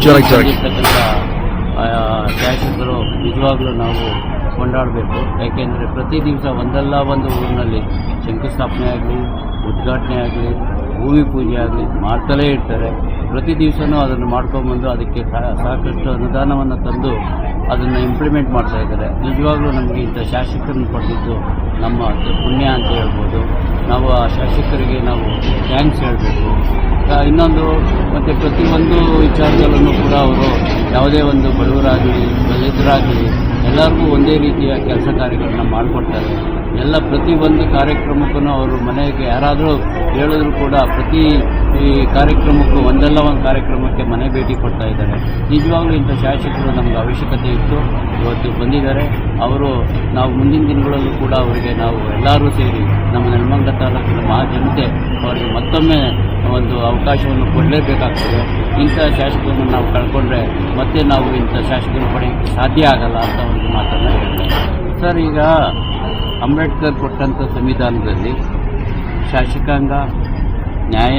ಬಂದಿರ್ತಕ್ಕಂಥ ಶಾಸಕರು ನಿಜವಾಗ್ಲೂ ನಾವು ಕೊಂಡಾಡಬೇಕು. ಯಾಕೆಂದರೆ ಪ್ರತಿ ದಿವಸ ಒಂದಲ್ಲ ಒಂದು ಊರಿನಲ್ಲಿ ಶಂಕುಸ್ಥಾಪನೆ ಆಗಲಿ, ಉದ್ಘಾಟನೆ ಆಗಲಿ, ಭೂಮಿ ಪೂಜೆ ಆಗಲಿ ಮಾಡ್ತಲೇ ಇರ್ತಾರೆ. ಪ್ರತಿ ದಿವಸನೂ ಅದನ್ನು ಮಾಡ್ಕೊಂಬಂದು ಅದಕ್ಕೆ ಸಾಕಷ್ಟು ಅನುದಾನವನ್ನು ತಂದು ಅದನ್ನು ಇಂಪ್ಲಿಮೆಂಟ್ ಮಾಡ್ತಾ ಇದ್ದಾರೆ. ನಿಜವಾಗ್ಲೂ ನಮಗೆ ಇಂಥ ಶಾಸಕರನ್ನು ಪಡೆದಿದ್ದು ನಮ್ಮ ಪುಣ್ಯ ಅಂತ ಹೇಳ್ಬೋದು. ನಾವು ಆ ಶಾಸಕರಿಗೆ ನಾವು ಥ್ಯಾಂಕ್ಸ್ ಹೇಳಬೇಕು. ಇನ್ನೊಂದು ಮತ್ತು ಪ್ರತಿಯೊಂದು ವಿಚಾರದಲ್ಲೂ ಕೂಡ ಅವರು ಯಾವುದೇ ಒಂದು ಬಡವರಾಗಲಿ ದಲಿತರಾಗಲಿ ಎಲ್ಲರಿಗೂ ಒಂದೇ ರೀತಿಯ ಕೆಲಸ ಕಾರ್ಯಗಳನ್ನ ಮಾಡಿಕೊಡ್ತಾರೆ. ಪ್ರತಿಯೊಂದು ಕಾರ್ಯಕ್ರಮಕ್ಕೂ ಅವರು ಮನೆಗೆ ಯಾರಾದರೂ ಹೇಳಿದ್ರು ಕೂಡ ಪ್ರತಿ ಈ ಕಾರ್ಯಕ್ರಮಕ್ಕೂ ಒಂದಲ್ಲ ಒಂದು ಕಾರ್ಯಕ್ರಮಕ್ಕೆ ಮನೆ ಭೇಟಿ ಕೊಡ್ತಾ ಇದ್ದಾರೆ. ನಿಜವಾಗ್ಲೂ ಇಂಥ ಶಾಸಕರು ನಮಗೆ ಅವಶ್ಯಕತೆ ಇತ್ತು, ಇವತ್ತು ಬಂದಿದ್ದಾರೆ. ಅವರು ನಾವು ಮುಂದಿನ ದಿನಗಳಲ್ಲೂ ಕೂಡ ಅವರಿಗೆ ನಾವು ಎಲ್ಲರೂ ಸೇರಿ ನಮ್ಮ ನೆಲಮಂಗಲ ತಾಲೂಕಿನ ಮಹಾಜನತೆ ಅವರಿಗೆ ಮತ್ತೊಮ್ಮೆ ಒಂದು ಅವಕಾಶವನ್ನು ಕೊಡಲೇಬೇಕಾಗ್ತದೆ. ಇಂಥ ಶಾಸಕರನ್ನು ನಾವು ಕಳ್ಕೊಂಡ್ರೆ ಮತ್ತೆ ನಾವು ಇಂಥ ಶಾಸಕರು ಪಡೆಯೋಕ್ಕೆ ಸಾಧ್ಯ ಆಗಲ್ಲ ಅಂತ ಒಂದು ಮಾತನ್ನು ಹೇಳ್ತಾರೆ. ಸರ್, ಈಗ ಅಂಬೇಡ್ಕರ್ ಕೊಟ್ಟಂಥ ಸಂವಿಧಾನದಲ್ಲಿ ಶಾಸಕಾಂಗ, ನ್ಯಾಯಾಂಗ